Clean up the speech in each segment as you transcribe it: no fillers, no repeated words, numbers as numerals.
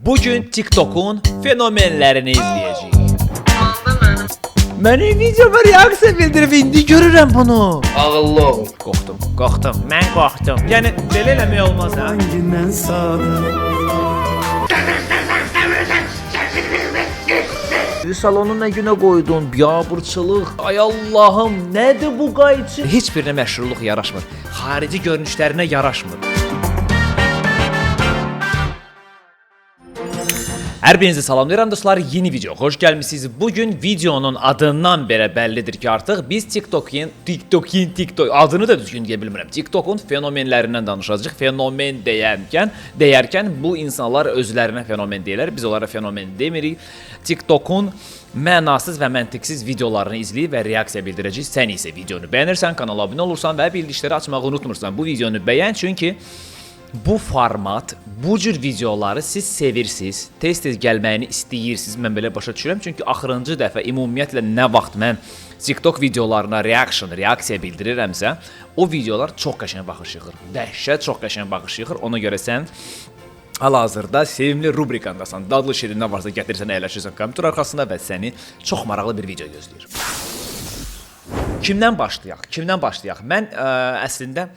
Bugün TikTok'un fenomenlerini izleyeceğiz. Benim videoma reaksiya bildirib indi görürəm bunu. Ağıllı ol. Qorxdum. Mən qorxdum. Yəni belə eləmək olmaz ha. Hanginden sağdı? Salonu nə günə qoydun? Biabırçılıq. Ay Allahım, nədir bu qayçı? Heç birinə məşhurluq yaraşmır. Xarici görünüşlərinə yaraşmır. Hər birinizi salamlayıram dostlar, yeni video xoş gəlmisiniz. Bugün videonun adından belə bəllidir ki, artıq biz TikTok adını da düzgün deyə bilmirəm. TikTok'un fenomenlərindən danışacağıq. Fenomen deyərkən bu insanlar özlərinə fenomen deyirlər. Biz onlara fenomen demirik. TikTok'un mənasız və məntiqsiz videolarını izləyib və reaksiya bildirəcəyik. Sən isə videonu bəyənirsən, kanala abunə olursan və bildirişləri açmağı unutmursan. Bu videonu bəyən, çünki bu format, bu cür videoları siz sevirsiniz, tez-tez gəlməyini istəyirsiniz, mən belə başa düşürəm. Çünki axırıncı dəfə ümumiyyətlə nə vaxt mən TikTok videolarına reaksiya bildirirəmsə, o videolar çox qəşəng baxış yığır. Dəhşət çox qəşəng baxış yığır. Ona görə sən hal-hazırda sevimli rubrikandasan. Dadlı şirin nə varsa gətirirsən, əyləşirsən kompüter arxasında və səni çox maraqlı bir video gözləyir. Kimdən başlayaq? Mən əslində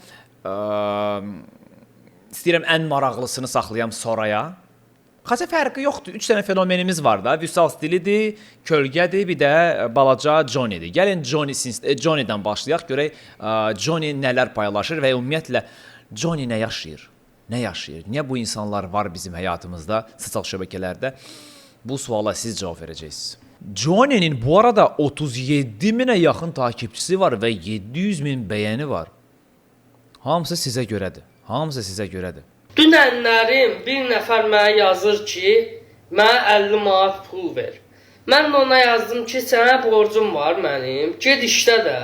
istəyirəm ən maraqlısını saxlayam sonraya. Xaçə fərqi yoxdur. 3 dənə fenomenimiz var da. Vüsal Stilidir, Kölgədir, bir də balaca Johnny'dir. Gəlin Johnny'dən başlayaq. Görək Johnny nələr paylaşır və ümumiyyətlə Johnny nə yaşayır? Niyə bu insanlar var bizim həyatımızda, sosial şəbəkələrdə? Bu suala siz cavab verəcəksiniz. Johnny'nin bu arada 37 minə yaxın takipçisi var və 700 min bəyəni var. Hamısı sizə görədir. Dünənlərim bir nəfər mənə yazır ki, mənə 50 manat pul ver. Mən də ona yazdım ki, sənə borcum var mənim, ged işlə də.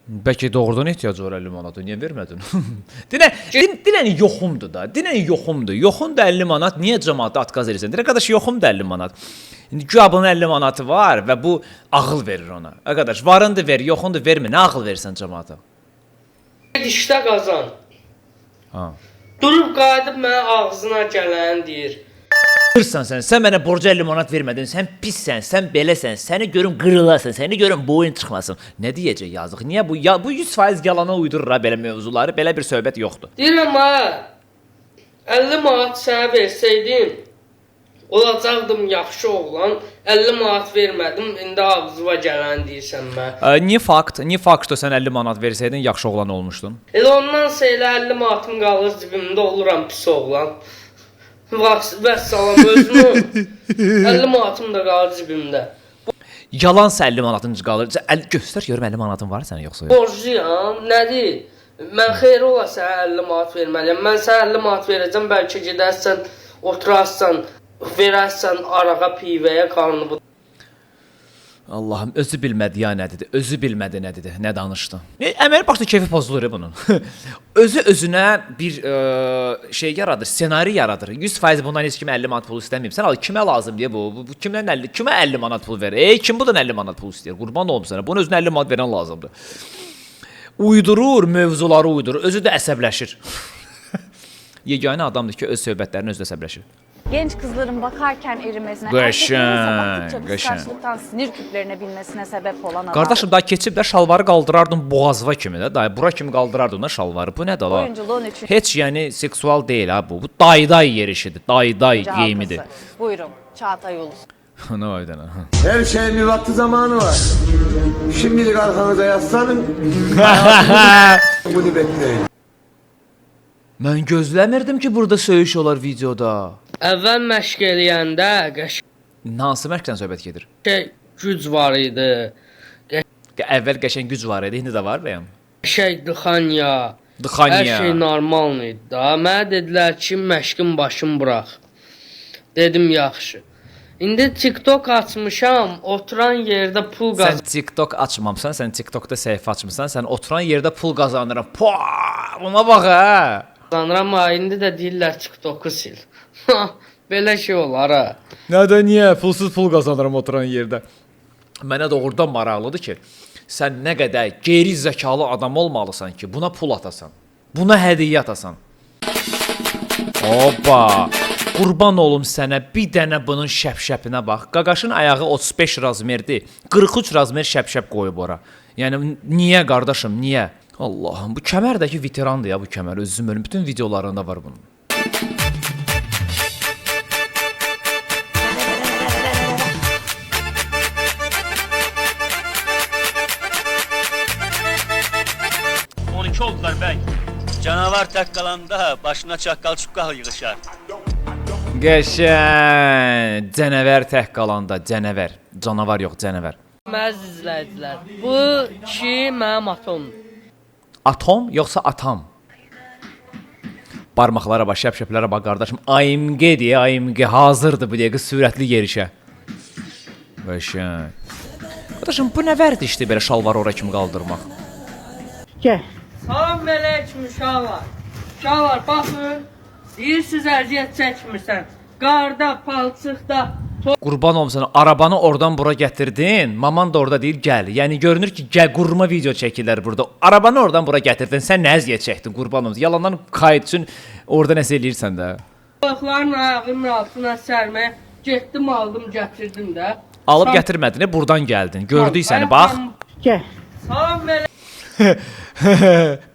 Bəlkə doğrudan ehtiyac var 50 manata, niyə vermədin? Dinən yoxumdur da, yoxumdur 50 manat, niyə cəmaata atqaz edirsən? Qardaş, yoxumdur 50 manat. Güya bunun 50 manatı var və bu ağıl verir ona. Qardaş, varındır ver, yoxundur vermə, nə ağıl verirsən cəmaata? İşdə qazan. Durub qayıdıb mənə ağzına gələn deyir. Sən mənə borca 50 manat vermədin, sən pissən, sən beləsən, səni görüm qırılasan, səni görüm boyun çıxmasın. Nə deyəcək yazıq? Niyə bu 100% yalana uydurur ha belə mövzuları, belə bir söhbət yoxdur. Deyirəm ha, 50 manat sənə versəydim, olacaqdım yaxşı oğlan, 50 manat vermədim, indi ağzıma gələn deyirsən mən. Niyə fakt sən 50 manat versəydin, yaxşı oğlan olmuşdun? Elə ondansa elə 50 manatım qalır cibimdə, oluram pis oğlan. Vəssalam özünü, 50 manatım da qalır cibimdə. Yalansa 50 manatın qalır, göstər görüm 50 manatın var sənə yoxsa yox? Borcluyam, nədir? Mən xeyr ola sənə 50 manat verməliyəm, mən sənə 50 manat verəcəm, bəlkə gedərsən, oturarsan, verərsən arağa pivəyə qarnı. Allahım, özü bilmədi ya nədir, nə danışdı. Əməli başda keyfi pozulur bunun. Özünə bir şey yaradır, ssenari yaradır. 100% bundan heç kimə 50 manat pul istəməyib. Sən al, kimə lazım deyə bu? Kimə 50 manat pul verir? Kim budan 50 manat pul istəyir? Qurban olum sənə. Bunun özünə 50 manat verən lazımdır. Uydurur, mövzuları uydurur, özü də əsəbləşir. Yeganə adamdır ki, öz söhbətlərini özü də əsəbləşir. Genç kızların bakarken erimesine, Qəşəng. kıskançlıktan sinir küplerine binmesine sebep olan adam. Qardaşım, daha keçib də şalvarı qaldırardın boğazva kimi də, daha bura kimi qaldırardın da şalvarı. Bu nədir la? Oyunculuğun üçün Heç yəni seksual deyil ha bu. Bu day yerişidir, day geyimidir. Buyurun, Çağatay Ulus. Ne oydan ha? Her şeyin bir vakti zamanı var. Şimdilik arkanıza yaslanın. Bunu bekleyin. Mən gözləmirdim ki, burada söyüş olar videoda. Əvvəl məşq eləyəndə Hansı məşqdən söhbət gedir? güc var idi. Əvvəl qəşəng güc var idi, indi də var bəyəm. Dıxanya. Hər şey normal idi da. Mənə dedilər ki, məşqin başın burax. Dedim yaxşı. İndi TikTok açmışam, oturan yerdə pul qazanıram. Sən TikTok açmamsan, sən TikTokda səhifə açmısan, sən oturan yerdə pul qazanıram. Buna bax ha. Qazanıram, indi də deyirlər TikToku sil. Belə şey olar ha. Niyə? Pulsuz pul qazanıram oturan yerdə. Mənə doğrudan maraqlıdır ki, sən nə qədər geri zəkalı adam olmalısan ki, buna pul atasan. Buna hədiyyə atasan. Hoppa! Qurban olum sənə bir dənə bunun şəpşəpinə bax. Qaqaşın ayağı 35 razmerdir. 43 razmer şəpşəp qoyub ora. Yəni niyə qardaşım, niyə? Allahım, bu kəmərdəki veterandır ya bu kəmər. Özüm ölüm. Bütün videolarında var bunun. Oldular bəy. Canavar tək qalanda başına çaqqal çuqqal yığışar. Qəşəng. Cənəvər tək qalanda, cənəvər. Canavar yox, cənəvər. Məz izləyicilər, bu kişi mənim atomdur. Atom yoxsa atam? Barmaqlara bax, şəpşəplərə bax qardaşım. AMG deyə, AMG hazırdır bu dəqiqə sürətli yerişə. Qəşəng. Qardaşım bu nə vərd işdir belə şalvarı ora kimi qaldırmaq? Gəl. Salam əleykum uşaqlar. Uşaqlar baxın. Deyirsiniz əziyyət çəkmirsən. Qarda, palçıqda. Qurban olum sənə, arabanı oradan bura gətirdin. Maman da orada deyir gəl. Yəni görünür ki, gəl qurma video çəkirlər burada. Arabanı oradan bura gətirdin. Sən nə əziyyət çəkdin qurban olum. Yalandan qayıt üçün orada nəsə eləyirsən də. Balıqların ayağının altına sərməyə getdim, aldım, gətirdim də. Alıb gətirmədin, buradan gəldin. Gördük səni, bax. Gəl. Salam əleykum.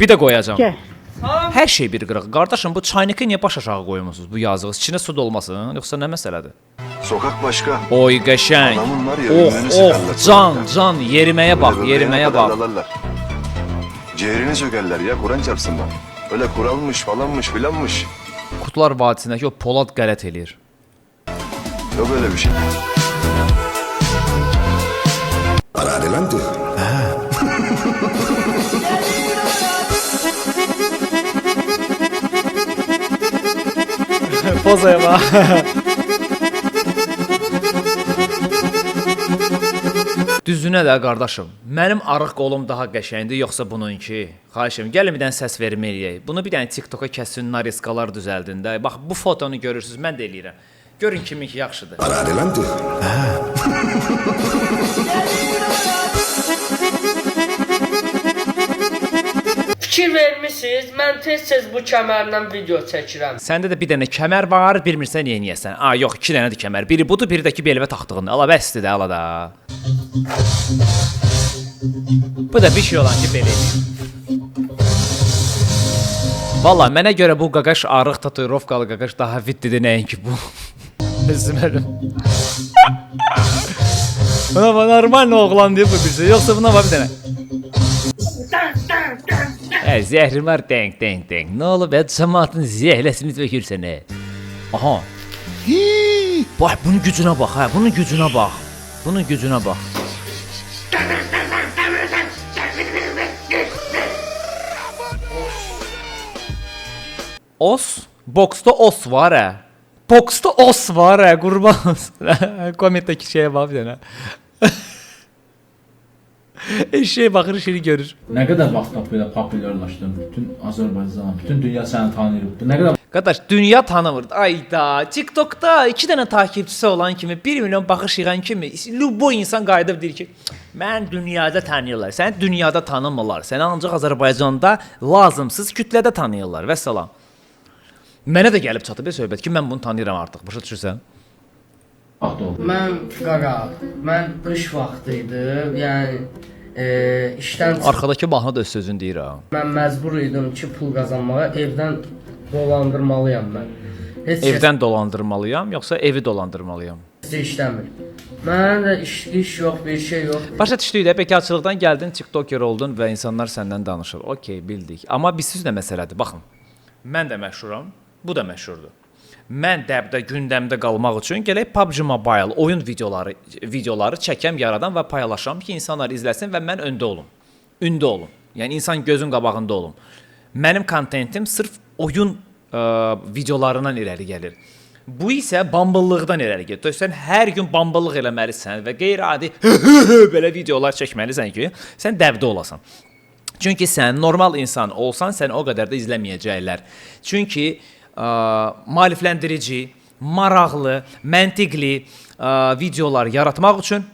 Bir də qoyacağam. Gəl. Salam. Hər şey bir qırıq. Qardaşım bu çaynikı niyə baş aşağı qoymusunuz bu yazıq? İçinə su dolmasın, yoxsa nə məsələdir? Sokak başka. Oy qəşəng. Adamın var ya, Oh, ümrünü oh, sıkarlar. can, yeriməyə bax, Böyle yeriməyə kadar bax. dalarlar. Ciğerini sökerler ya, Kur'an çarpsın bak. Öyle kuralmış falanmış filanmış. Qutlar vadisindəki o Polad qələt eləyir. Yok öyle bir şey. Para adelante. Pozaya bax. Düzünə də qardaşım, mənim arıq qolum daha qəşəngdir yoxsa bununki? Xahişim, gəlin bir dənə səs vermə eləyək. Bunu bir dənə TikToka kəsin, nariskalar düzəldin də. Bax bu fotonu görürsüz, mən də eləyirəm. Görün kiminki yaxşıdır. Para adelante. Fikir vermisiniz, mən tez-tez bu kəmərlə video çəkirəm. Səndə də bir dənə kəmər var, bilmirsən niyə niyəsən. A, yox, 2 dənədir kəmər. Biri budur, biri də ki belimə taxdığın. Ala bəsdir də, ala da. Bu da bir şey olan ki belə eləyir. Valla mənə görə bu qaqaş arıq tatuirovkalı qaqaş daha vitlidir nəinki bu. Özüməlüm. Buna normal oğlan deyib bu birisi. Yoxsa buna var bir dənə. Zəhrim var, denk. Nə olub, cəmaatın zəhləsini tökürsən, Aha. Bax, bunun gücünə bax, hə, bunun gücünə bax. Bunun gücünə bax. Os? Boksda os var, hə. Boksda os var, hə, qurban olsun. Kommentdəki şeyə bax bir dənə. Eşeğe baxır, işini görür. Nə qədər vaxt belə populyarlaşdın? Bütün Azərbaycan, bütün dünya səni tanıyır. Nə qədər Qardaş, dünya tanımır. Ayda, TikTokda 2 dənə takipçisi olan kimi, 1 milyon baxış yığan kimi, bu insan qayıdıb deyir ki, mən dünyada tanıyırlar. Səni dünyada tanımırlar. Səni ancaq Azərbaycanda lazımsız kütlədə tanıyırlar. Vəssalam. Mənə də gəlib çatıb söhbət ki, mən bunu tanıyıram artıq. Başa düşürsən? vaxt oldu? Mən qara, mən qış vaxtı idi, yəni işdən Arxadakı mahnı da öz sözünü deyir ha. mən məcbur idim ki, pul qazanmağa, evdən dolandırmalıyam mən. Heç Evdən dolandırmalıyam, yoxsa evi dolandırmalıyam? kəs işləmir. Mənim də iş yox, bir şey yox. Başa düşdük də, bekarçılıqdan gəldin, TikToker oldun və insanlar səndən danışır. Okey, bildik. Amma bizsiz nə məsələdir? Baxın, mən də məşhuram, bu da məşhurdur. Mən dəbdə, gündəmdə qalmaq üçün gələk PUBG Mobile oyun videoları çəkəm, yaradan və paylaşam ki, insanlar izləsin və mən öndə olum. Ündə olum. Yəni insan gözün qabağında olum. Mənim kontentim sırf oyun videolarından irəli gəlir. Bu isə bambıllıqdan irəli gəlir. Sən hər gün bambıllıq eləməlisən və qeyri-adi belə videolar çəkməlisən ki, sən dəbdə olasan. Çünki sən normal insan olsan, sən o qədər də izləməyəcəklər. Çünki maarifləndirici, maraqlı, məntiqli videolar yaratmaq üçün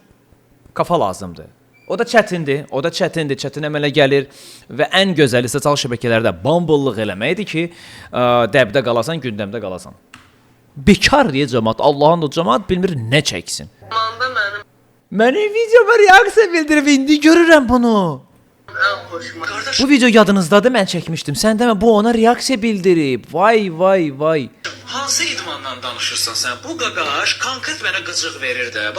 kafa lazımdır. O da çətindir, çətin əmələ gəlir və ən gözəli sosial şəbəkələrdə bambollıq eləməkdir ki, dəbdə qalasan, gündəmdə qalasan. Bekar deyə cəmaət, Allahın da cəmaət bilmir nə çəksin. Mənim videoma reaksiya bildirib, indi görürəm bunu. Bu video yadınızdadır, mən çəkmişdim. Sən demə, bu ona reaksiya bildirib. Vay, vay, vay. Hansı idmandan danışırsan sən? Bu qaqaş konkret mənə qıcıq verir də.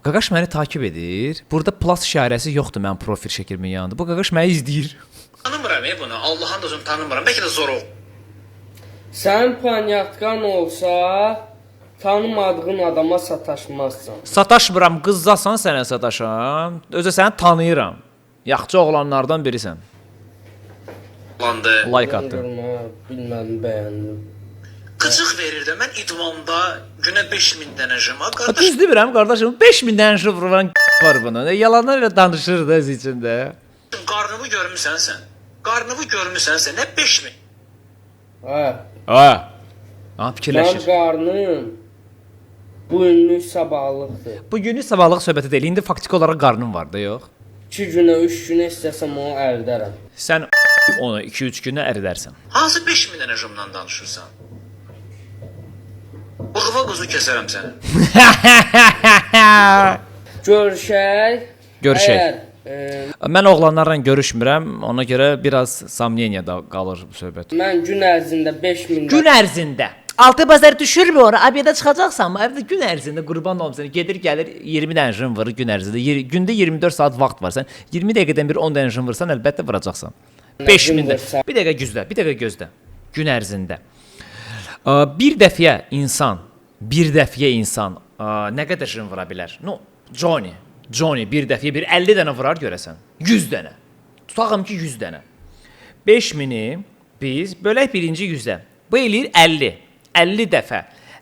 Qaqaş məni takib edir. Burada plus işarəsi yoxdur mənim profil şəklimin yanında. Bu qaqaş məni izləyir. Tanımıram bunu. Allahın da özünü tanımıram. Bəlkə də zor ol. Sən panyatkan olsa, tanımadığın adama sataşmazsan. Sataşmıram, qızzasan sənə sataşam. Özə səni tanıyıram. Yaxşı oğlanlardan birisən. Landı. Like atdı. Bilmədim, bəyəndim. Qıcıq verir də. Mən idmanda günə 5000 dənə jima. Düz demirəm qardaşım, 5000 dənə şifrəvan var bunun. Yalanlar ilə danışır da öz içində. Qarnımı görmüsən sən? Qarnımı görmüsən sən? Nə 5000? Ha, fikirləşir. Mənim qarnım bugünlük sabahlıqdır. Bu günlük sabahlıq söhbəti deyil. İndi faktiki olaraq qarnın var da, yox? 2 günə, 3 günə istəsəm onu ərdərəm. Sən onu 2-3 günə əridərsən. Hansı 5000 dənə jimdan danışırsan? Bıqıva quzu kəsərəm səni. Görüşək. Görüşək. Mən oğlanlarla görüşmürəm, ona görə biraz samniyada qalır bu söhbət. Mən gün ərzində 5000 Gün ərzində. Altı bazar düşürmü ora? Abiyada çıxacaqsan mı? Evdə gün ərzində qurban olum sənə. Gedir gəlir 20 dənə jim vurur gün ərzində. Gündə 24 saat vaxt var. Sən 20 dəqiqədən bir 10 dənə jim vursan əlbəttə vuracaqsan. 5000 də. Bir dəqiqə gözlə, bir dəqiqə gözlə. Gün ərzində. Bir dəfəyə insan nə qədər jim vura bilər? No, Johnny bir dəfəyə bir 50 dənə vurar görəsən. 100 dənə. Tutağım ki 100 dənə. 5000-i biz bölək birinci 100-ə. Bu eləyir 50. 50 dəfə.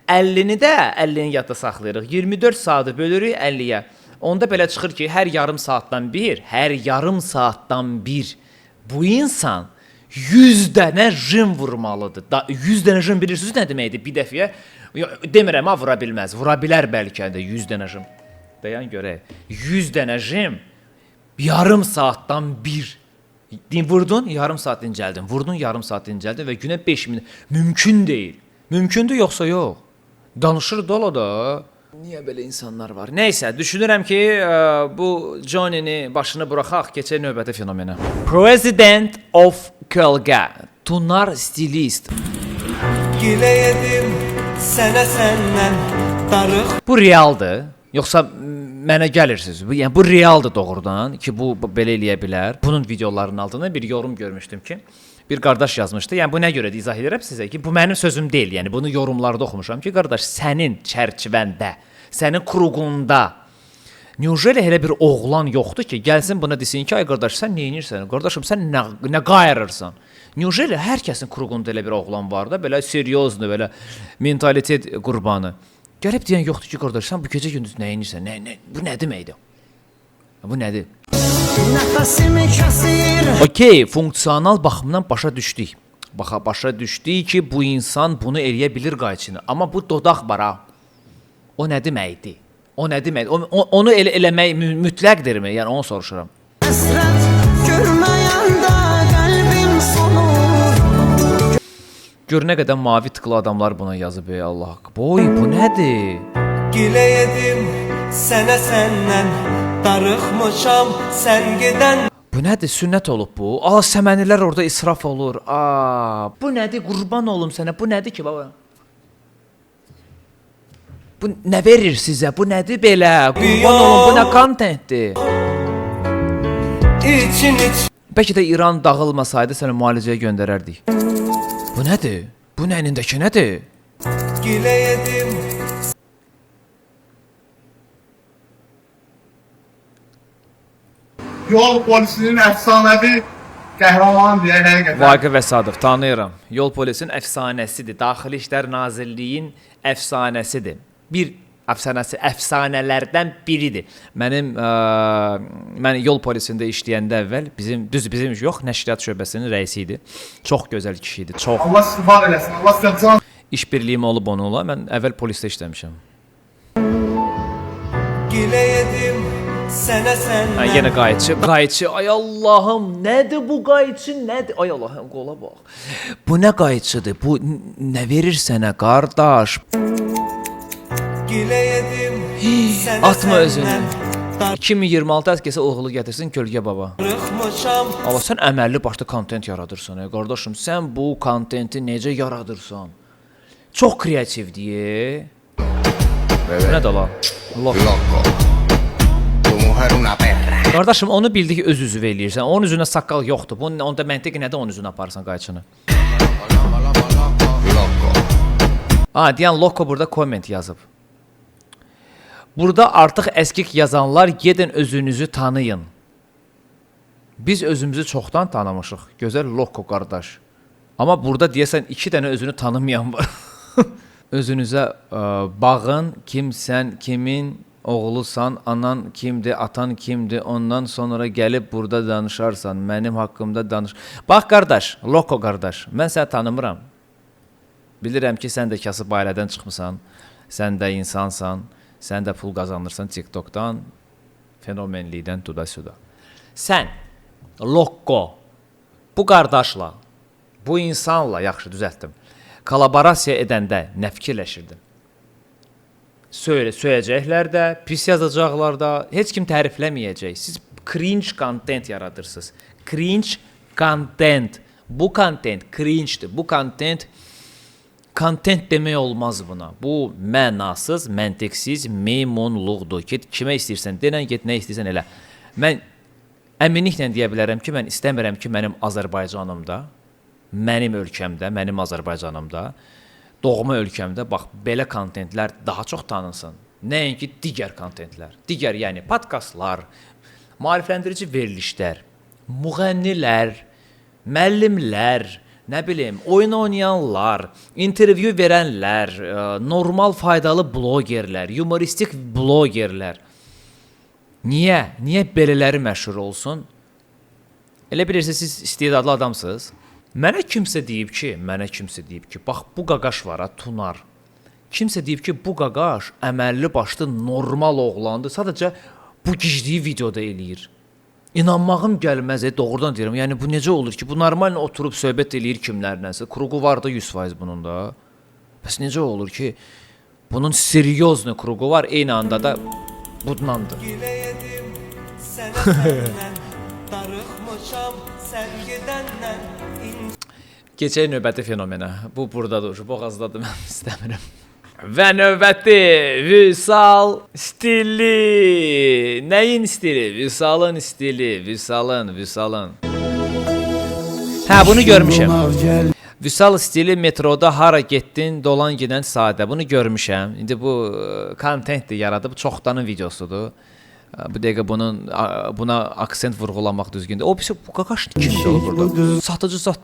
50-ni də 50-ni yadda saxlayırıq. 24 saatı bölürük 50-yə. Onda belə çıxır ki, hər yarım saatdan bir bu insan 100 dənə jim vurmalıdır. 100 dənə jim bilirsiniz nə deməkdir? Bir dəfəyə demirəm ha vura bilməz. Vura bilər bəlkə də 100 dənə jim. Dayan görək. 100 dənə jim yarım saatdan bir. Vurdun, yarım saat dincəldin. Vurdun, yarım saat dincəldin və günə 5000. Mümkün deyil. Mümkündür yoxsa yox? Danışır dolu da. Niyə belə insanlar var? Nəysə, düşünürəm ki, bu Johnny-ni başını buraxaq, keçək növbəti fenomenə. President of Kölgə, Tunar stilist. Gilə yedim sənə səndən darıq. Bu realdır, yoxsa mənə gəlirsiniz? Yəni bu realdır doğrudan ki, bu belə eləyə bilər. Bunun videolarının altında bir yorum görmüşdüm ki, bir qardaş yazmışdı. Yəni bu nə görədir izah edirəm sizə ki, bu mənim sözüm deyil. Yəni bunu yorumlarda oxumuşam ki, qardaş, sənin çərçivəndə, sənin kruqunda Neujeli elə bir oğlan yoxdur ki, gəlsin buna desin ki, ay qardaş, sən nə edirsən? Qardaşım, sən nə qayırırsan? Neujeli hər kəsin kruqunda elə bir oğlan var da, belə seriozlu, belə mentalitet qurbanı. Gəlib deyən yoxdur ki, qardaş, sən bu gecə gündüz nə edirsən? Bu nə deməkdir? Bu nədir? Okey, funksional baxımdan başa düşdük. Başa düşdük ki, bu insan bunu eləyə bilir qayçını. Amma bu dodaq var ha. O nə deməkdir? O nə deməkdir? Onu eləmək mütləqdirmi? Yəni onu soruşuram. Gör nə qədər mavi tıqlı adamlar buna yazıb ey Allah. Boy, bu nədir? Gilə yedim sənə səndən darıxmışam sən gedən. Bu nədir? Sünnət olub bu. Səmənilər orada israf olur. Bu nədir? Qurban olum sənə. Bu nədir ki baba? Bu nə verir sizə? Bu nədir belə? Qurban olum, bu nə kontentdir? Bəlkə də İran dağılmasaydı səni müalicəyə göndərərdik. Bu nədir? Bu nəyindəki nədir? Gilə yedim. Yol polisinin əfsanəvi qəhrəmanı deyə həqiqətən. Vaqif Vəsadov, tanıyıram. Yol polisinin əfsanəsidir. Daxili İşlər Nazirliyinin əfsanəsidir. Bir əfsanələrdən biridir. Mən yol polisində işləyəndə əvvəl bizim yox, nəşriyyat şöbəsinin rəisi idi. Çox gözəl kişi idi. Çox. Allah istifad eləsin. Allah sizə can. İş birliyim olub onunla. Mən əvvəl polisdə işləmişəm. Gilə yedim sənə Ha, səndən yenə qayçı. Ay Allahım, nədir bu qayçı? Nədir? Ay Allahım, qola bax. Bu nə qayçıdır? Bu nə verir sənə qardaş? Gilə yedim sənə Atma özünü. səndən 2026 əskəsə oğlu gətirsin kölgə baba. darıxmışam. Allah sən əməlli başlı kontent yaradırsan, qardaşım. Sən bu kontenti necə yaradırsan? Çox kreativdir. Nə də lan? Qardaşım onu bildi ki öz üzvü eləyirsən. Onun üzünə saqqal yoxdur. Bunun onda məntiqi nədir onun üzünə aparsan qayçını? Deyən Loco burada komment yazıb. Burada artıq əskik yazanlar gedin özünüzü tanıyın. Biz özümüzü çoxdan tanımışıq. Gözəl Loco qardaş. Amma burada deyəsən 2 dənə özünü tanımayan var. Özünüzə bağın, kimsən, kimin oğlusan, anan kimdir, atan kimdir, ondan sonra gəlib burada danışarsan, mənim haqqımda danış. Bax qardaş, Loco qardaş, mən səni tanımıram. Bilirəm ki, sən də kasıb ailədən çıxmısan, sən də insansan, sən də pul qazanırsan TikTokdan, fenomenlikdən tuda-suda. Sən, Loco, bu qardaşla, bu insanla, yaxşı düzəltdim, kolaborasiya edəndə nə fikirləşirdin? Söyləyəcəklər də, pis yazacaqlar da, heç kim tərifləməyəcək. Siz cringe content yaradırsınız. Cringe content. Bu content cringe'dir. Bu content demək olmaz buna. Bu mənasız, məntiqsiz meymunluqdur. Get kimə istəyirsən, denən get, nə istəyirsən elə. Mən əminliklə deyə bilərəm ki, mən istəmirəm ki, mənim Azərbaycanımda, mənim ölkəmdə, mənim Azərbaycanımda, doğma ölkəmdə bax belə kontentlər daha çox tanınsın. Nəinki digər kontentlər. Digər, yəni podkastlar, maarifləndirici verilişlər, müğənnilər, müəllimlər, nə bilim, oyun oynayanlar, intervyu verənlər, normal faydalı blogerlər, humoristik blogerlər. Niyə? Niyə belələri məşhur olsun? Elə bilirsiniz, siz istedadlı adamsınız. Mənə kimsə deyib ki, bax bu qaqaş var ha, Tunar. Kimsə deyib ki, bu qaqaş əməlli başlı normal oğlandır. Sadəcə bu gizliyi videoda eləyir. İnanmağım gəlməz, doğrudan deyirəm. Yəni bu necə olur ki, bu normal oturub söhbət eləyir kimlərlənsə. Kruqu var da 100% bunun da. Bəs necə olur ki, bunun seryozni kruqu var, eyni anda da budlandır. Gilə yedim sənə səndən darıxmışam sən gedəndən. Keçək növbəti fenomenə. Bu buradadır, boğazdadır, mən istəmirəm. Və növbəti Vüsal stili. Nəyin stili? Vüsalın stili. Vüsalın. Hə, bunu görmüşəm. Vüsal stili metroda hara getdin, dolan gedən sadə. Bunu görmüşəm. İndi bu kontentdir yaradıb, çoxdanın videosudur. Bu dəqiqə buna aksent vurğulamaq düzgündür. O pis bu qaqaş kimdir o burada? Satıcı zat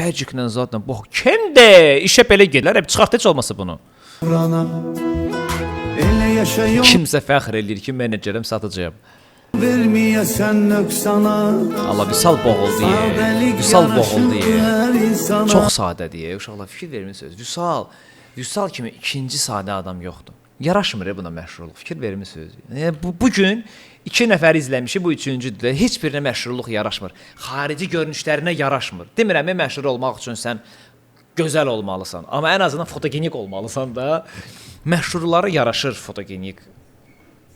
bəciklə zatla bax kimdir? İşə belə gedirlər. Hep çıxart heç olmasa bunu. Kimsə fəxr eləyir ki, menecerim, satıcıyam. Allah Vüsal boğuldu ye. Vüsal boğuldu ye. Çox sadədir. Uşaqlar fikir vermisiniz. Vüsal kimi ikinci sadə adam yoxdur. Yaraşmır buna məşhurluq. Fikir vermisiniz. Bugün 2 nəfər izləmişi, bu üçüncüdür. Heç birinə məşhurluq yaraşmır. Xarici görünüşlərinə yaraşmır. Demirəm, məşhur olmaq üçün sən gözəl olmalısan. Amma ən azından fotogenik olmalısan da. Məşhurlara yaraşır fotogenik.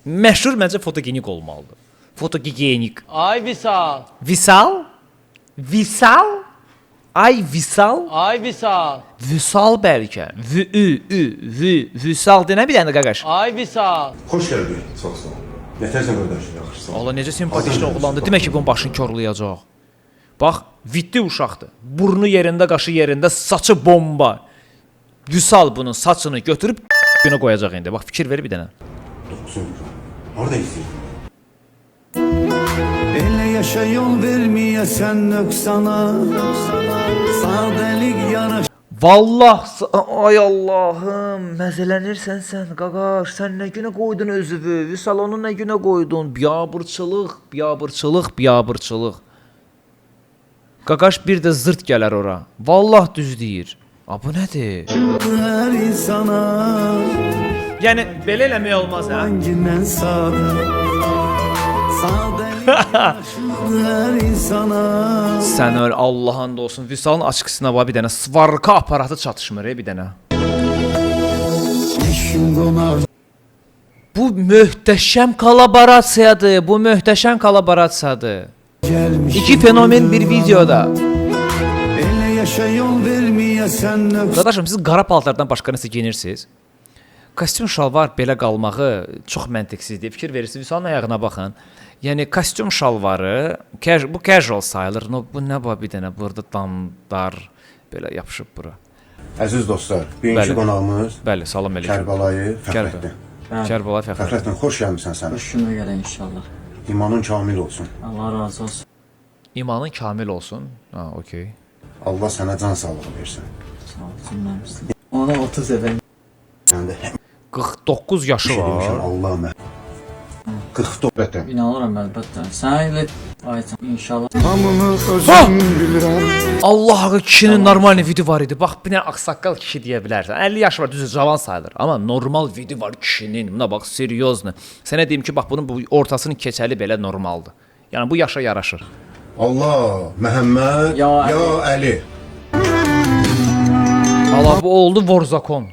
Məşhur məncə fotogenik olmalıdır. Fotogenik. Ay Vüsal. Vüsal? Ay Vüsal? Ay Vüsal. Vüsal bəlkə. Vüsal denə bir dənə qaqaş. Ay Vüsal. Hoş geldin. Sağ ol. Nətərsən qardaş? Yaxşısan. Allah necə simpatik oğlandı. Demək ki, bunun başını korlayacaq. Bax, vitli uşaqdır. Burnu yerində, qaşı yerində, saçı bomba. Vüsal bunun saçını götürüb günə qoyacaq indi. Bax, fikir ver bir dənə. Harada istəyirsən? Elə yaşa yol verməyəsən nöqsana. Sadəlik yaraş. Vallah, ay Allahım, məzələnirsən sən, qaqaş, sən nə günə qoydun özüvü, Vüsal onu nə günə qoydun, biabırçılıq. Qaqaş bir də zırt gələr ora, vallah düz deyir. Bu nədir? Hər insana Yəni, belə eləmək olmaz, hə? hangindən sadə. Her insana Sən öl Allah'ın da olsun. Vüsalın açıqsına var bir dənə svarka aparatı çatışmır bir dənə. eşim qonar Bu möhtəşəm kolaborasiyadır. Bu möhtəşəm kolaborasiyadır. gelmiş. İki fenomen bir videoda. Elə yaşa yol verməyəsən nöqsan. Qardaşım siz qara paltardan başqa nəsə geyinirsiniz? Kostyum şalvar belə qalmağı çox məntiqsizdir. Fikir verirsiniz, Vüsalın ayağına baxın. Yəni kostyum şalvarı bu casual sayılır. No, bu nə var bir dənə burada damdar belə yapışıb bura. Əziz dostlar, birinci Bəli. qonağımız Bəli, salam əleykum. Kərbəlayı Fəxrəddin. Kərbəlayı Fəxrəddin. Fəxrəddin, xoş gəlmisən sən. Şuna gələ inşallah. İmanın kamil olsun. Allah razı olsun. İmanın kamil olsun. Ha, okey. Allah sənə can sağlığı versin. Sağ olsun məmsin. Ona 30 evə. Sən də 49 yaşı demişəm, var. Allah mə. 49. İnanıram əlbəttə. Sən elə aytan inşallah. Hamını özüm bilirəm. Allah haqqı kişinin normal video var idi. Bax, bir dənə ağsaqqal kişi deyə bilərsən. 50 yaşı var, düzü cavan sayılır. Amma normal video var kişinin. Buna bax, seriozlu. Sənə deyim ki, bax bunun bu ortasının keçəli belə normaldır. Yəni bu yaşa yaraşır. Allah, Məhəmməd, Ya Əli. Allah bu oldu Warzakon.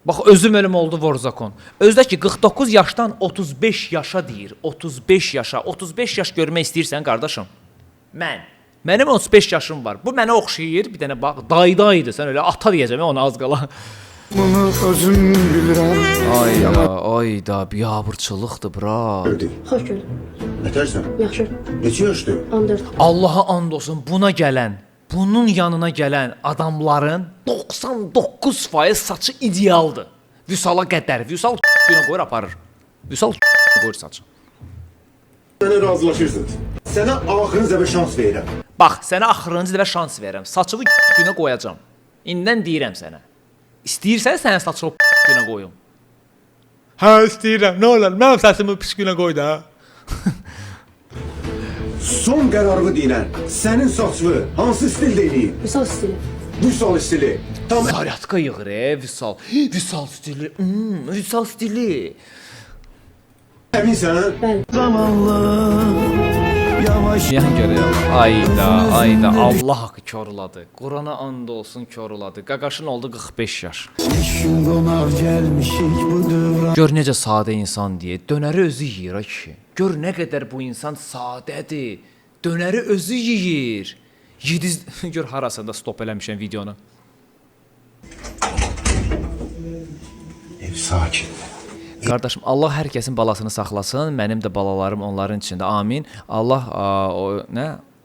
Bax özüm ölüm oldu Warzakon. Özdə ki 49 yaşdan 35 yaşa deyir. 35 yaşa. 35 yaş görmək istəyirsən qardaşım? Mənim 35 yaşım var. Bu mənə oxşayır. Bir dənə bax daydı. Sən elə ata deyəcəm ona az qala. Bunu özüm bilirəm. Ayda biabırçılıqdır bura. Xoş gördük. Nətərsən? Yaxşı. Neçə yaşdır? 14. Allaha and olsun buna gələn, bunun yanına gələn adamların 99% saçı idealdır. Vüsala qədər. Vüsal günə qoyur aparır. Vüsal qoyur saçı. Sənə razılaşırsınız. Sənə axırıncı dəfə şans verirəm. Bax, sənə axırıncı dəfə şans verirəm. Saçını günə qoyacam. İndən deyirəm sənə. İstəyirsən sənin saçını günə qoyum. Hə, istəyirəm. Nə olar? Mənim saçımı pis günə qoy da. Son qərarını deyirəm. Sənin saçını hansı stildə eləyim? Vüsal stili. Vüsal stili. Tam Zaryatka yığır Vüsal. Vüsal stili. Vüsal stili. əminsən? Zamanlı yavaş Yan görəyəm. Ayda Allah haqqı korladı. Qurana and olsun korladı. Qaqaşın oldu 45 yaş. eşim qonar gəlmişik bu dövran. Gör necə sadə insan deyə. Dönəri özü yeyir ay kişi. Gör nə qədər bu insan sadədir. Dönəri özü yeyir. Yediz gör harasında stop eləmişəm videonu. Ev sakin. Qardaşım, Allah hər kəsin balasını saxlasın. Mənim də balalarım onların içində. Amin. Allah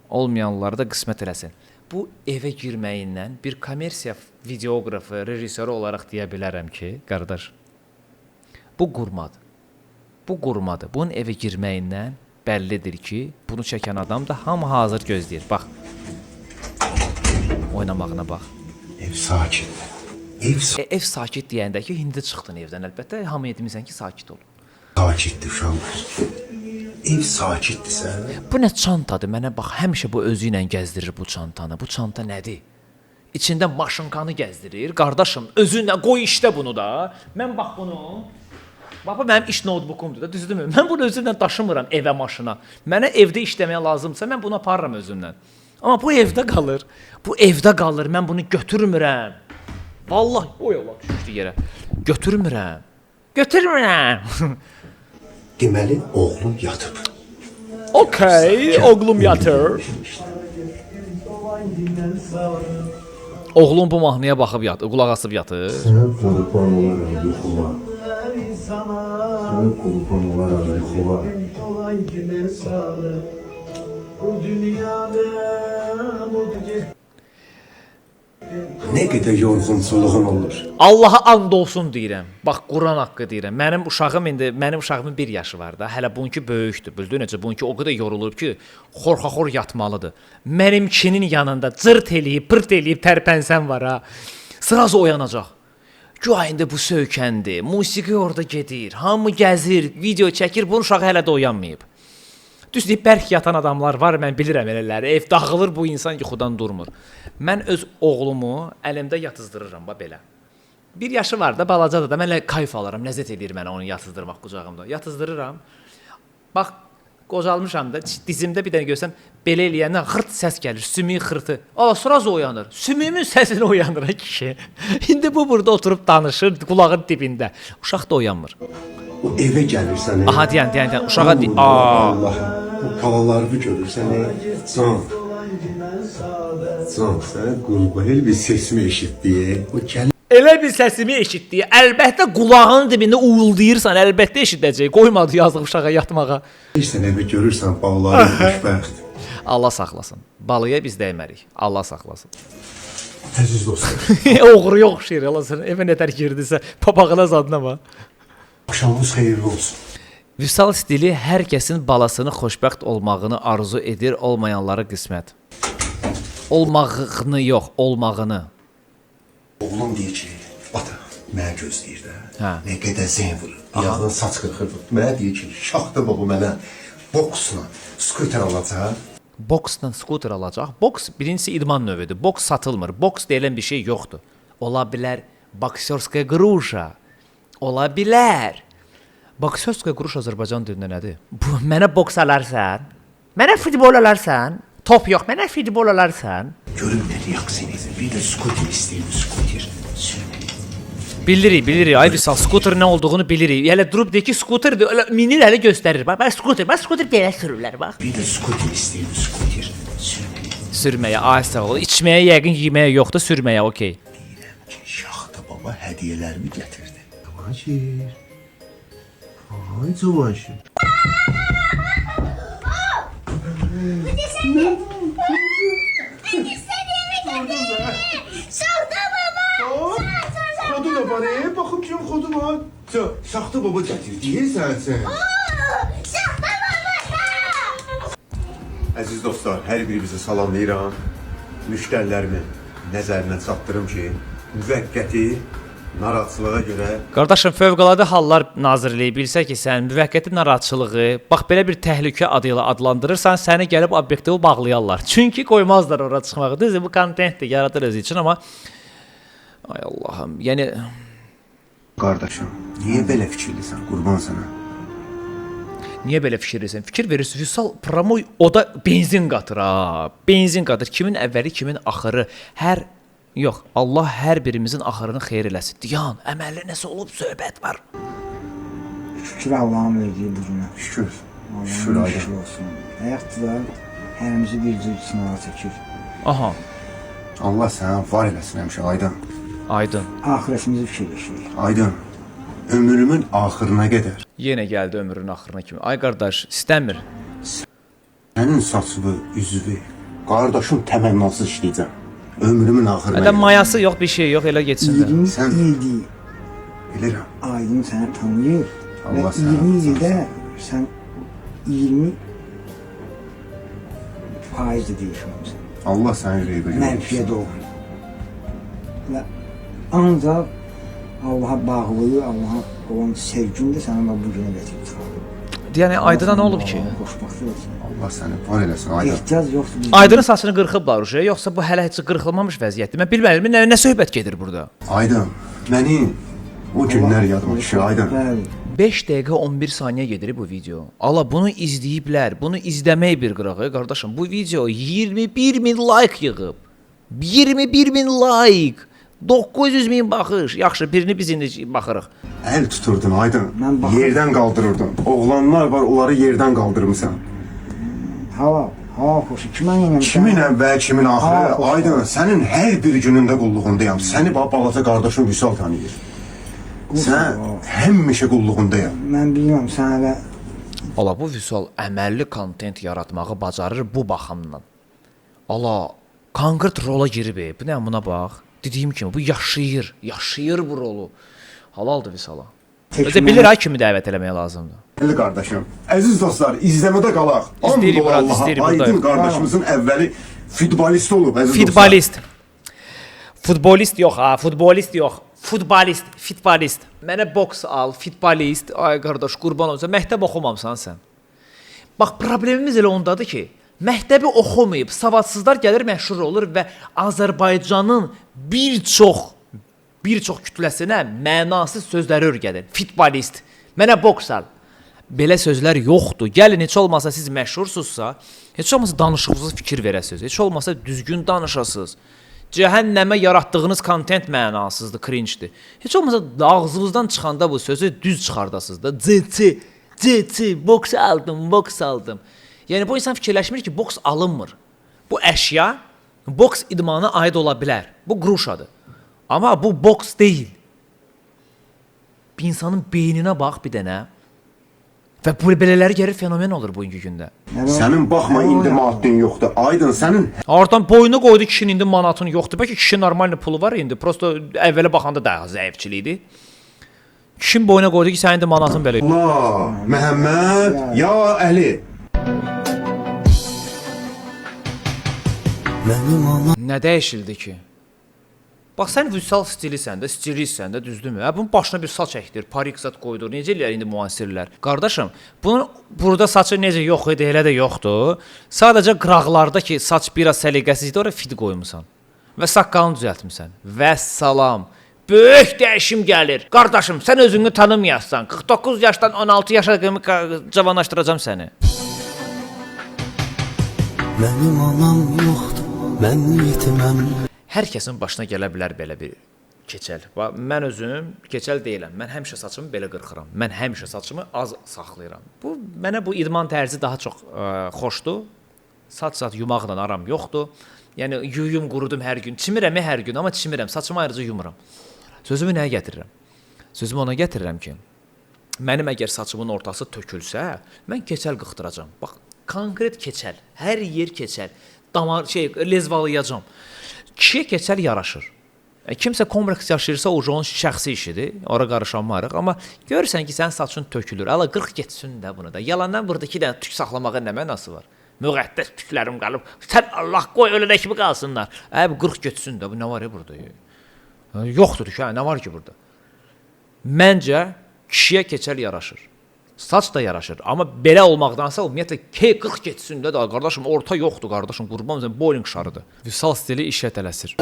olmayanları da qismət eləsin. Bu evə girməyindən bir kommersiya videoqrafı, rejissoru olaraq deyə bilərəm ki, qardaş, bu qurmadır. Bu qurmadır. Bunun evə girməyindən bəllidir ki, bunu çəkən adam da hamı hazır gözləyir. Bax. Oynamağına bax. Ev sakin. Ev sakit deyəndə ki, indi çıxdın evdən əlbəttə. Hamıya demisən ki, sakit ol. Sakitdir uşaqlar. Ev sakitdirsə. Bu nə çantadır? Mənə bax, həmişə bu özü ilə gəzdirir bu çantanı. Bu çanta nədir? İçində maşınkanı gəzdirir. Qardaşım, özünlə qoy işdə bunu da. Mən bax bunu bax bu mənim iş notebookumdur da, düzdürmü? Mən bunu özümlə daşımıram evə, maşına. Mənə evdə işləməyə lazımsa mən bunu aparıram özümlə. Amma bu evdə qalır. Bu evdə qalır. Mən bunu götürmürəm. Vallahi oy Allah düşdü yerə. Götürmürəm. Deməli oğlum yatıb. Okay, oğlum yatır. Oğlum bu mahnıya baxıb yatır, qulaq asıb yatır. Sən qurban olaram yuxuma. Sən qurban olaram yuxuma. Nə qədər yorğunçuluğun olur. Allaha and olsun deyirəm. Bax Quran haqqı deyirəm. Mənim uşağımın 1 yaşı var da. Hələ bununki böyükdür. Bildin necə? Bununki o qədər yorulub ki, xorxaxor yatmalıdır. Mənimkinin yanında cırt eləyib, pırt eləyib tərpənsən var ha. Sırası oyanacaq. Güya indi bu söykəndi. Musiqi orada gedir. Hamı gəzir, video çəkir. Bunun uşağı hələ də oyanmayıb. Düz deyib bərk yatan adamlar var, mən bilirəm elələri. Ev dağılır, bu insan yuxudan durmur. Mən öz oğlumu əlimdə yatızdırıram belə. 1 yaşı var da, balacadır da. Mən elə kayf alaram, ləzzət edir mənə onu yatızdırmaq qucağımda. Yatızdırıram. Bax, qocalmışam da dizimdə bir dənə görsəm belə eləyəndən xırt səs gəlir, sümük xırtı. Ala sraz oyanır. Sümüyümün səsini oyanır kişi. İndi bu burada oturub danışır qulağın dibində. Uşaq da oyanmır. O evə gəlirsən. Aha deyən uşağa Allah. Bu palaları görürsən. Can. Can, sən qurban bir sesimi eşitdi. O gəl. Elə bir səsimi eşitdi. Əlbəttə qulağının dibində uyuldayırsan, əlbəttə eşidəcək. Qoymadı yazıq uşağa yatmağa. Sən evə görürsən palaları xoşbəxt. Allah saxlasın. Balıya biz dəymərik. Allah saxlasın. Əziz dostlar. Oğruya oxşayır. Allah sən evə nətər girdisə, papağına zadına bax. Axşamınız xeyirli olsun. Vüsal stili hər kəsin balasının xoşbəxt olmağını arzu edir, olmayanlara qismət. Olmağını yox, olmağını. Oğlum deyir ki, ata, mənə gözləyir də. Hə. Nə qədər zəng vurur, ayağının saç qırxır. Mənə deyir ki, şaxta baba mənə boksla skuter alacaq. Boksla skuter alacaq. Boks birincisi idman növüdür. Boks satılmır. Boks deyilən bir şey yoxdur. Ola bilər bokserskaya qruşa. Ola bilər. Bokserskaya qruş Azərbaycan dilində nədir? Bu, mənə boks alarsan, mənə futbol alarsan, top yox, mənə futbol alarsan. Görüm nə reaksiyonizm. Bir də skuter istəyir, skuter. Bilirik. Ay Vüsal, skuter nə olduğunu bilirik. Hələ durub deyir ki, skuter minir hələ göstərir. Bax, skuter belə sürürlər, bax. Bir də skuter istəyir, skuter. Sürməyə, ay sağ ol. İçməyə yəqin, yeməyə yoxdur, sürməyə, okey. Deyirəm ki, şaxta baba hədiyyələrimi gətirdi. Cavanşir. Ay Cavanşir. Şaxta baba! Xodu da var, baxım ki, xodu var. Şaxta baba gətirdi, sən. Şaxta baba! Əziz dostlar, hər birinizi salamlayıram. Müştərilərimi nəzərinə çatdırım ki, müvəqqəti narahatçılığa görə... Qardaşım, Fövqəladə Hallar Nazirliyi bilsə ki, sən müvəqqəti narahatçılığı, bax belə bir təhlükə adı ilə adlandırırsan, səni gəlib obyektivi bağlayarlar. Çünki qoymazlar ora çıxmağı. Düzdür, bu kontentdir, yaradır özü üçün, amma... Ay Allahım, yəni... Qardaşım, niyə belə fikirlisən, qurban sənə? Niyə belə fikirlisən? Fikir verirsən, Vüsal promo o da benzin qatır ha. Benzin qatır. Kimin əvvəli, kimin axırı. Yox, Allah hər birimizin axırını xeyir eləsin. Diyan, əməlli nəsə olub, söhbət var. Şükür Allah'ın verdiği bu günə. Şükür. Şükür olsun. Həyatda da hərimizi bir cür sınağa çəkir. Aha. Allah sənə var eləsin həmişə, Aydın. Aydın. Ahirətimizi fikirləşirik. Aydın. Ömrümün axırına qədər. Yenə gəldi ömrünün axırına kimi. Ay qardaş, istəmir. Sənin saçlı, üzvü, qardaşım təmənnasız işləyəcəm. Ömrümün axırına. Hətta mayası yox, bir şey yox, elə geçsin də. 20 ildir. Bilirəm. Aydın səni tanıyır. Allah və 20 ildə sən 20 faizli deyişməmsən. Allah səni ürəyi bölür. Mənfiyə doğru. Və ancaq Allaha bağlılığı, Allaha olan sevgimdə səni bu günə gətirib çıxardım. Yəni Aydına nə olub ki? Allah səni var eləsin, Aydın. Ehtiyac yoxdur. Aydının saçını qırxıblar uşaya, yoxsa bu hələ heç qırxılmamış vəziyyətdir. Mən bilməliyəm, nə söhbət gedir burada? Aydın, mənim o günlər yadıma düşür, Aydın. 5 dəqiqə 11 saniyə gedir bu video. Allah bunu izləyiblər, bunu izləmək bir qırağı. Qardaşım, bu video 21.000 like yığıb. 21.000 like. 900.000 baxış. Yaxşı, birini biz indi baxırıq. Əl tuturdun, Aydın. Yerdən qaldırırdın. Oğlanlar var, onları yerdən qaldırmısan. Hava xoşu. Kimin əvvəl, kimin axırı? Aydın, sənin hər bir günündə qulluğundayam. Səni balaca qardaşın Vüsal tanıyır. Sən həmişə qulluğundayam. Mən bilməm, sən hələ... Allah, bu Vüsal əməlli kontent yaratmağı bacarır bu baxımdan. Allah, konkret rola girib. Bu nə, buna bax. Dediyim kimi, bu yaşayır bu rolu. Halaldır Vüsala. Özə bilir ha kimi dəvət eləməyə lazımdır. Əli qardaşım, əziz dostlar, izləmədə qalaq. İstəyirik, Murad, istəyirik. Aydın qardaşımızın əvvəli futbolist olub, əziz dostlar. Futbolist yox ha, futbolist yox. Futbolist. Mənə boks al, futbolist. Ay qardaş, qurban olsa, məktəb oxumamısan sən. Bax, problemimiz elə ondadır ki, məktəbi oxumayıb, savadsızlar gəlir, məşhur olur və Azərbaycanın bir çox kütləsinə mənasız sözləri örgədir. Futbolist. Mənə boks al. belə sözlər yoxdur. Gəlin heç olmasa siz məşhursunuzsa, heç olmasa danışığınızı fikir verəsiniz. Heç olmasa düzgün danışasınız. Cəhənnəmə yaratdığınız kontent mənasızdır, cringe-dir. Heç olmasa ağzınızdan çıxanda bu sözü düz çıxardasınız da. Boks aldım. Yəni bu insan fikirləşmir ki, boks alınmır. Bu əşya boks idmanına aid ola bilər. Bu qruşadır. Amma bu boks deyil. Bir insanın beyninə bax bir dənə. Və bu belələri gəlir fenomen olur bugünkü gündə. Sənin baxma indi maddin yoxdur. Aydın sənin Oradan boynu qoydu kişinin indi manatın yoxdur. Bəlkə kişinin normal pulu var indi. Prosta əvvələ baxanda daha zəifçilikdir. Kişinin boyuna qoydu ki, sənin indi manatın belə. Allah, Məhəmməd, ya Əli. Nə dəyişildi ki? Bax sən vüsal stilisən də, stilistsən də, düzdürmü? Bunun başına bir saç əkdir, parik zat qoydur. Necə eləyər indi müasirlər? Qardaşım, bunun burada saçı necə yox idi, elə də yoxdur. Sadəcə qıraqlarda ki, saç biraz səliqəsizdir, ora fit qoymusan. Və saqqalını düzəltmisən. Vəssalam. Böyük dəyişim gəlir. Qardaşım, sən özünü tanımayasan. 49 yaşdan 16 yaşa kimi cavanlaşdıracağam səni. Mənim anam yoxdur, mən yetiməm. Hər kəsin başına gələ bilər belə bir keçəl. Mən özüm keçəl deyiləm. Mən həmişə saçımı belə qırxıram. Mən həmişə saçımı az saxlayıram. Mənə bu idman tərzi daha çox xoşdur. Saç yumaqla aram yoxdur. Yəni yuyum qurudum hər gün. Çimirəm hər gün, amma çimirəm. Saçımı ayrıca yumuram. Sözümü nəyə gətirirəm? Sözümü ona gətirirəm ki, mənim əgər saçımın ortası tökülsə, mən keçəl qıxdıracağam. Bax, konkret keçəl. Hər yer keçəl. Damar lezvalayacağam. Kişiyə keçəl yaraşır. Kimsə kompleks yaşayırsa, o onun şəxsi işidir. Ora qarışanmarıq. Amma görürsən ki, sənin saçın tökülür. Ala qırx getsin də bunu da. Yalandan buradakı da tük saxlamağa nə mənası var? Müqəddəs tüklərim qalıb. Sən Allah qoy ölənə kimi qalsınlar. Bu qırx getsin də. Bu nə var ya burada? Yoxdur tük. Nə var ki burada? Məncə kişiyə keçəl yaraşır. Saç da yaraşır. Amma belə olmaqdansa ümumiyyətlə qırx getsin də. Qardaşım orta yoxdur qardaşım. Qurban olsun bowling şarıdır. Vüsal stili işə tələsir.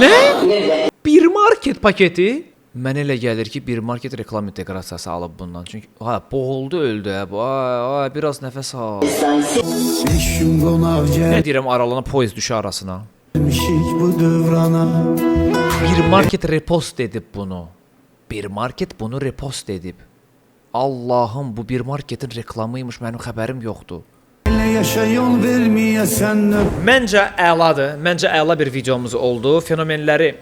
Nə? Bir market paketi? Mənə elə gəlir ki, bir market reklam inteqrasiyası alıb bundan. Çünki boğuldu, öldü. Biraz nəfəs al. Nə deyirəm, aralana poyez düşə arasına. Bir market repost edib bunu. Bir market bunu repost edib. Allahım, bu bir marketin reklamıymış, mənim xəbərim yoxdur. Məncə əladır. Məncə əla bir videomuz oldu. Fenomenləri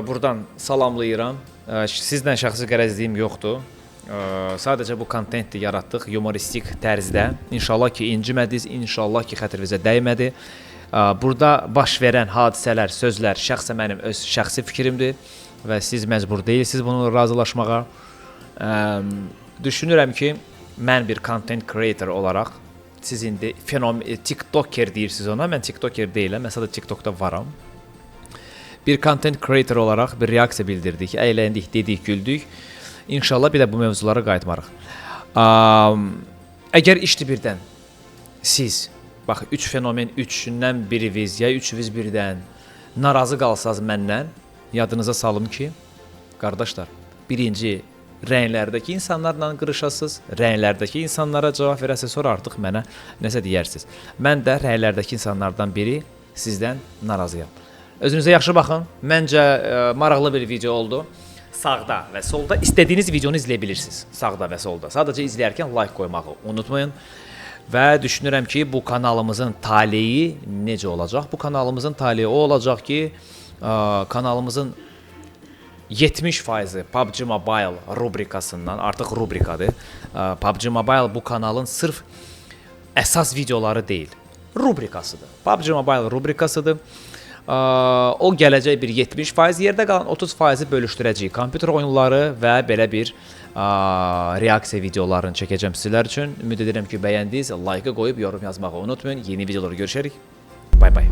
buradan salamlayıram. Sizlə şəxsi qərəzliyim yoxdur. Sadəcə bu kontenti yaratdıq humoristik tərzdə. İnşallah ki, incimədiniz, inşallah ki, xətrinizə dəymədi. Burada baş verən hadisələr, sözlər şəxsən mənim öz şəxsi fikrimdir və siz məcbur deyilsiniz bununla razılaşmağa. Düşünürəm ki, mən bir content creator olaraq, siz indi TikToker deyirsiniz ona, mən TikToker deyiləm, mən sadəcə TikTokda varam. Bir content creator olaraq bir reaksiya bildirdik, əyləndik, dedik, güldük. İnşallah bir də bu mövzulara qayıtmarıq. Əgər işdi birdən siz, bax, 3 fenomen, 3-dən biriviz, ya 3-viz birdən narazı qalsaz məndən, yadınıza salım ki, qardaşlar, birinci rənglərdəki insanlarla qırışasınız, rənglərdəki insanlara cavab verəsiniz, sonra artıq mənə nəsə deyərsiniz. Mən də rənglərdəki insanlardan biri sizdən narazıyam. Özünüzə yaxşı baxın. Məncə maraqlı bir video oldu. Sağda və solda istədiyiniz videonu izləyə bilirsiniz. Sağda və solda. Sadəcə izləyərkən like qoymağı unutmayın. Və düşünürəm ki, bu kanalımızın taleyi necə olacaq? Bu kanalımızın taleyi o olacaq ki, kanalımızın 70% PUBG Mobile rubrikasından, artıq rubrikadır. PUBG Mobile bu kanalın sırf əsas videoları deyil, rubrikasıdır. PUBG Mobile rubrikasıdır. O gələcək bir 70%, yerdə qalan 30%-i bölüşdürəcəyik. Kompüter oyunları və belə bir reaksiya videolarını çəkəcəm sizlər üçün. Ümid edirəm ki, bəyəndiniz. Like-ı qoyub yorum yazmağı unutmayın. Yeni videoları görüşərik. Bay bay.